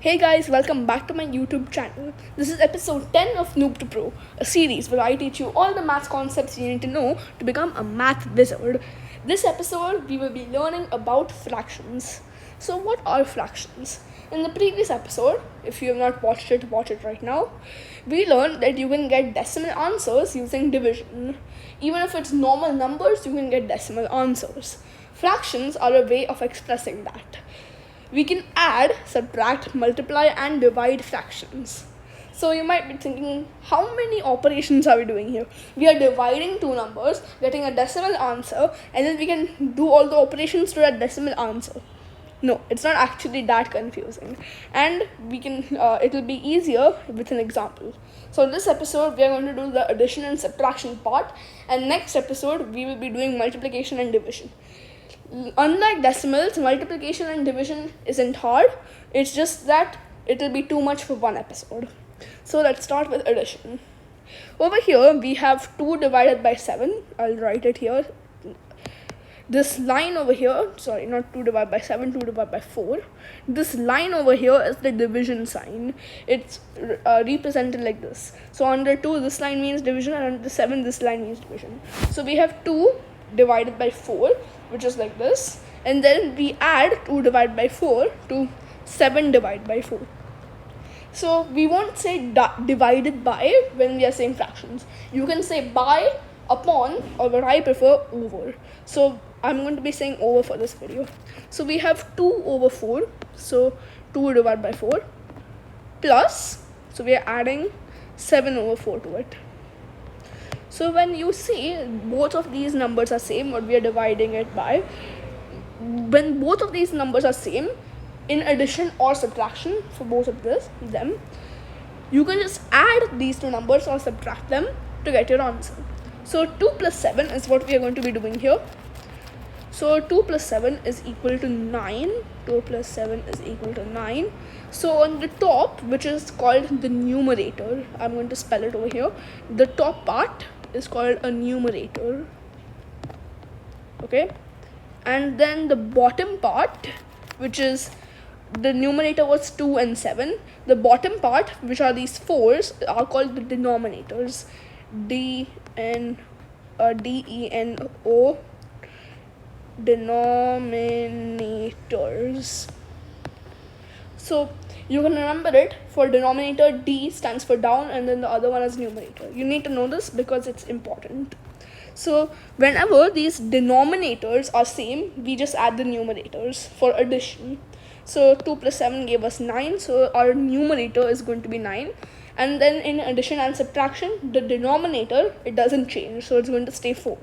Hey guys, welcome back to my YouTube channel. This is episode 10 of Noob To Pro, a series where I teach you all the math concepts you need to know to become a math wizard. This episode, we will be learning about fractions. So, what are fractions? In the previous episode, if you have not watched it, watch it right now. We learned that you can get decimal answers using division. Even if it's normal numbers, you can get decimal answers. Fractions are a way of expressing that. We can add, subtract, multiply, and divide fractions. So you might be thinking, how many operations are we doing here? We are dividing two numbers, getting a decimal answer, and then we can do all the operations to that decimal answer. No, it's not actually that confusing, and we can. It'll be easier with an example. So in this episode, we are going to do the addition and subtraction part, and next episode we will be doing multiplication and division. Unlike decimals, multiplication and division isn't hard. It's just that it'll be too much for one episode. So let's start with addition. Over here, we have 2 divided by 7. I'll write it here. This line over here, sorry, not 2 divided by 7, 2 divided by 4. This line over here is the division sign. It's represented like this. So under 2, this line means division, and under 7, this line means division. So we have 2 divided by 4, which is like this, and then we add 2 divided by 4 to 7 divided by 4. So we won't say divided by when we are saying fractions. You can say by, upon, or what I prefer, over. So I'm going to be saying over for this video. So we have 2 over 4, so 2 divided by 4, plus, so we are adding 7 over 4 to it. So when you see both of these numbers are same, what we are dividing it by, when both of these numbers are same, in addition or subtraction for both of them, you can just add these two numbers or subtract them to get your answer. So 2 plus 7 is what we are going to be doing here. So 2 plus 7 is equal to 9. 2 plus 7 is equal to 9. So on the top, which is called the numerator, I'm going to spell it over here. The top part is called a numerator. Okay. And then the bottom part, which is the numerator was 2 and 7. The bottom part, which are these 4s, are called the denominators. D-E-N-O, denominators. So you can remember it. For denominator, D stands for down, and then the other one is numerator. You need to know this because it's important. So whenever these denominators are same, we just add the numerators for addition. So 2 plus 7 gave us 9, so our numerator is going to be 9. And then in addition and subtraction, the denominator, it doesn't change, so it's going to stay 4.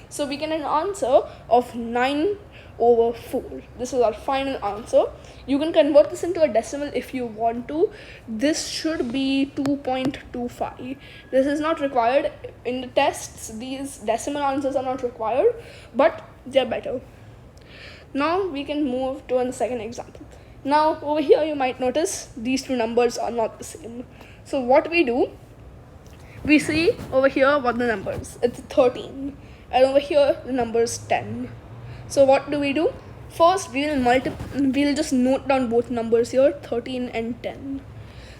So we get an answer of 9 over 4. This is our final answer. You can convert this into a decimal if you want to. This should be 2.25. This is not required. In the tests, these decimal answers are not required, but they're better. Now we can move to a second example. Now over here you might notice these two numbers are not the same. So what we do, we see over here what the number is. It's 13. And over here the number is 10. So what do? First we'll just note down both numbers here, 13 and 10.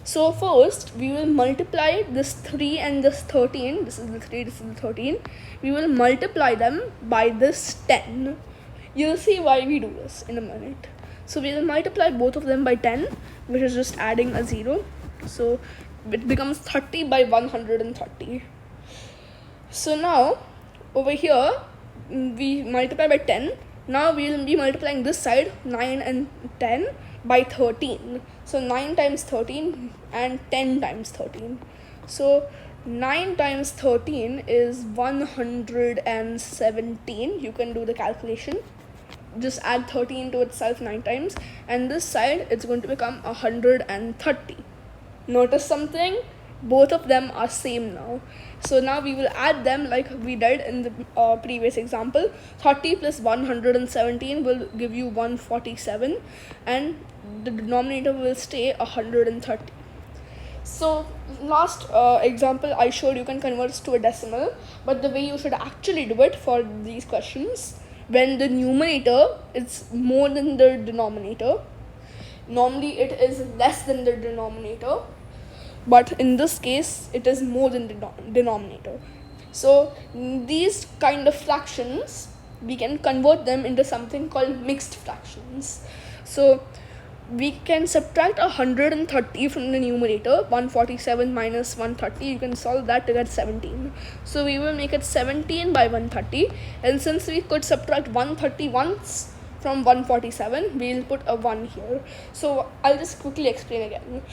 So first we will multiply this 3 and this 13. This is the 3, this is the 13. We will multiply them by this 10. You'll see why we do this in a minute. So we will multiply both of them by 10, which is just adding a 0. So it becomes 30 by 130. So now over here we multiply by 10. Now we will be multiplying this side, 9 and 10, by 13. So 9 times 13 and 10 times 13. So 9 times 13 is 117. You can do the calculation. Just add 13 to itself 9 times. And this side, it's going to become 130. Notice something? Both of them are same now. So now we will add them like we did in the previous example. 30 plus 117 will give you 147, and the denominator will stay 130. So last example I showed, you can convert this to a decimal, but the way you should actually do it for these questions, when the numerator is more than the denominator, Normally it is less than the denominator, but in this case it is more than the denominator. So these kind of fractions, we can convert them into something called mixed fractions. So we can subtract 130 from the numerator. 147 minus 130, you can solve that to get 17. So we will make it 17 by 130, and since we could subtract 130 once from 147, we'll put a 1 here. So I'll just quickly explain again.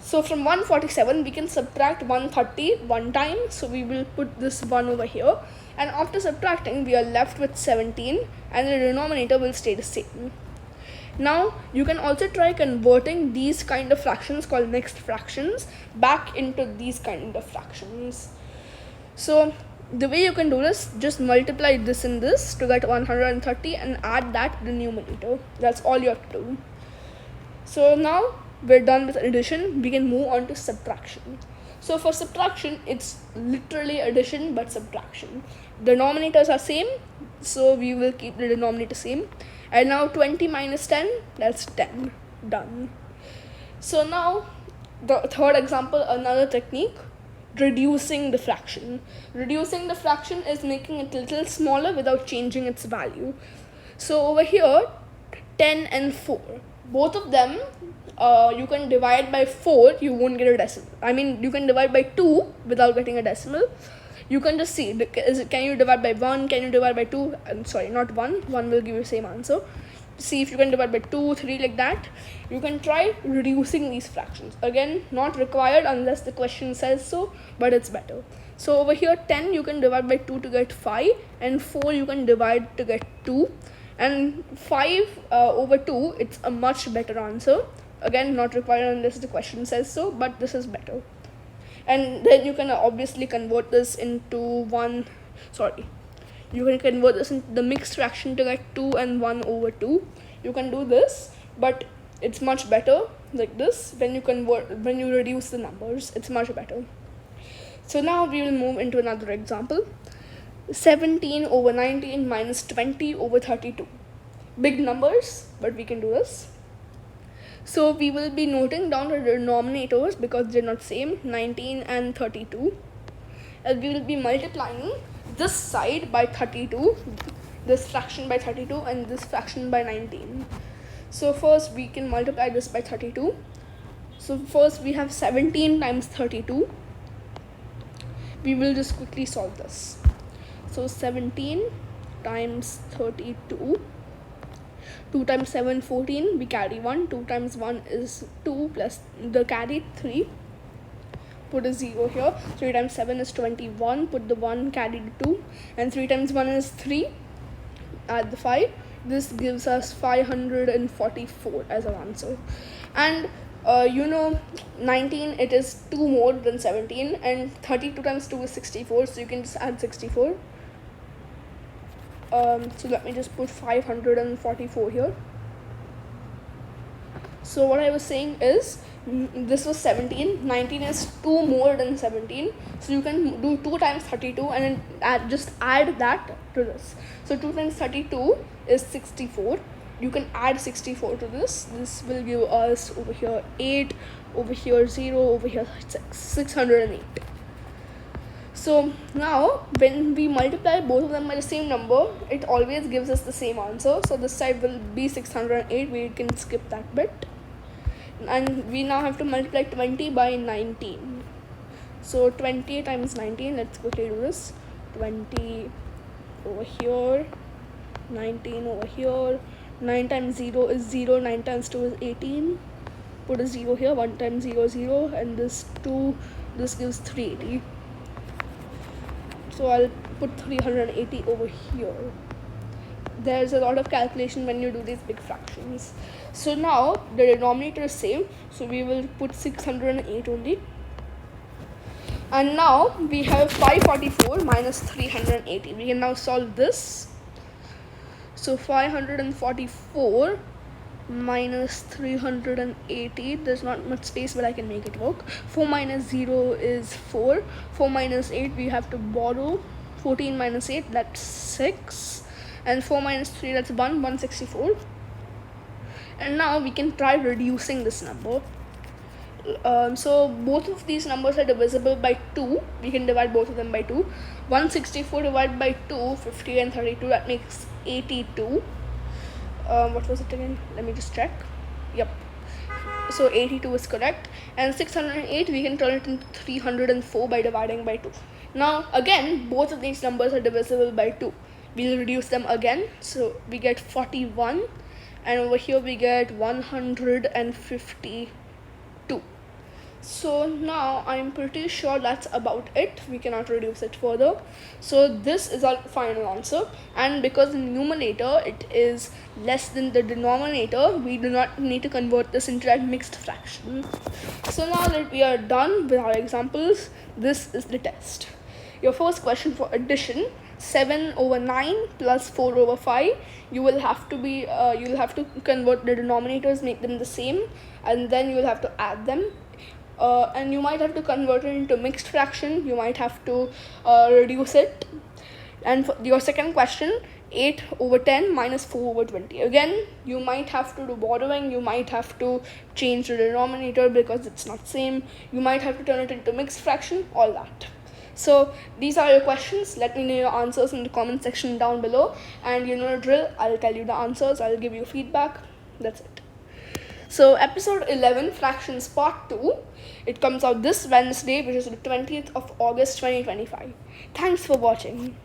So from 147 we can subtract 130 one time, so we will put this 1 over here, and after subtracting we are left with 17, and the denominator will stay the same. Now you can also try converting these kind of fractions called mixed fractions back into these kind of fractions. So the way you can do this, just multiply this and this to get 130 and add that to the numerator. That's all you have to do. So now we're done with addition, we can move on to subtraction. So for subtraction, it's literally addition but subtraction. Denominators are same, so we will keep the denominator same. And now 20 minus 10, that's 10. Done. So now the third example, another technique, reducing the fraction. Reducing the fraction is making it a little smaller without changing its value. So over here, 10 and 4, both of them you can divide by 4, you won't get a decimal. I mean, you can divide by 2 without getting a decimal. You can just see, can you divide by 1, can you divide by 2? I'm sorry, not 1 will give you the same answer. See if you can divide by 2, 3, like that. You can try reducing these fractions. Again, not required unless the question says so, but it's better. So over here, 10 you can divide by 2 to get 5, and 4 you can divide to get 2, and 5 over 2, it's a much better answer. Again, not required unless the question says so, but this is better. And then you can obviously convert this into you can convert this into the mixed fraction to get 2 and 1 over 2. You can do this, but it's much better like this. When you reduce the numbers, it's much better. So now we will move into another example. 17 over 19 minus 20 over 32. Big numbers, but we can do this. So we will be noting down the denominators because they're not same, 19 and 32. And we will be multiplying this side by 32, this fraction by 32, and this fraction by 19. So first we can multiply this by 32. So first we have 17 times 32. We will just quickly solve this. So 17 times 32. 2 times 7, 14, we carry 1. 2 times 1 is 2 plus the carry 3. Put a 0 here. 3 times 7 is 21. Put the 1, carried 2. And 3 times 1 is 3. Add the 5. This gives us 544 as our answer. And 19, it is 2 more than 17. And 32 times 2 is 64. So you can just add 64. So let me just put 544 here. So what I was saying is, this was 17, 19 is 2 more than 17, so you can do 2 times 32 and then just add that to this. So 2 times 32 is 64. You can add 64 to this. This will give us over here 8, over here 0, over here 608. So now when we multiply both of them by the same number, it always gives us the same answer. So this side will be 608. We can skip that bit. And we now have to multiply 20 by 19. So 20 times 19, let's quickly do this. 20 over here, 19 over here. 9 times 0 is 0, 9 times 2 is 18. Put a 0 here, 1 times 0 is 0, and this 2, this gives 380. So I'll put 380 over here. There's a lot of calculation when you do these big fractions. So now the denominator is same, so we will put 608 only. And now we have 544 minus 380. We can now solve this. So 544 minus 380, there's not much space, but I can make it work. 4 minus 0 is 4. 4 minus 8, we have to borrow. 14 minus 8, that's 6. And 4 minus 3, that's 1, 164. And now we can try reducing this number. So both of these numbers are divisible by 2. We can divide both of them by 2. 164 divided by 2, 50 and 32, that makes 82. What was it again? Let me just check. Yep. So 82 is correct. And 608, we can turn it into 304 by dividing by 2. Now again, both of these numbers are divisible by 2. We'll reduce them again. So we get 41, and over here we get 152. So now I'm pretty sure that's about it. We cannot reduce it further. So this is our final answer, and because the numerator it is less than the denominator, we do not need to convert this into a mixed fraction. So now that we are done with our examples, this is the test. Your first question for addition: 7 over 9 plus 4 over 5. You will have to convert the denominators, make them the same, and then you will have to add them. And you might have to convert it into mixed fraction. You might have to reduce it. And for your second question, 8 over 10 minus 4 over 20. Again, you might have to do borrowing. You might have to change the denominator because it's not same. You might have to turn it into mixed fraction, all that. So these are your questions. Let me know your answers in the comment section down below. And you know the drill. I'll tell you the answers. I'll give you feedback. That's it. So episode 11, fractions part 2, it comes out this Wednesday, which is the 20th of August 2025. Thanks for watching.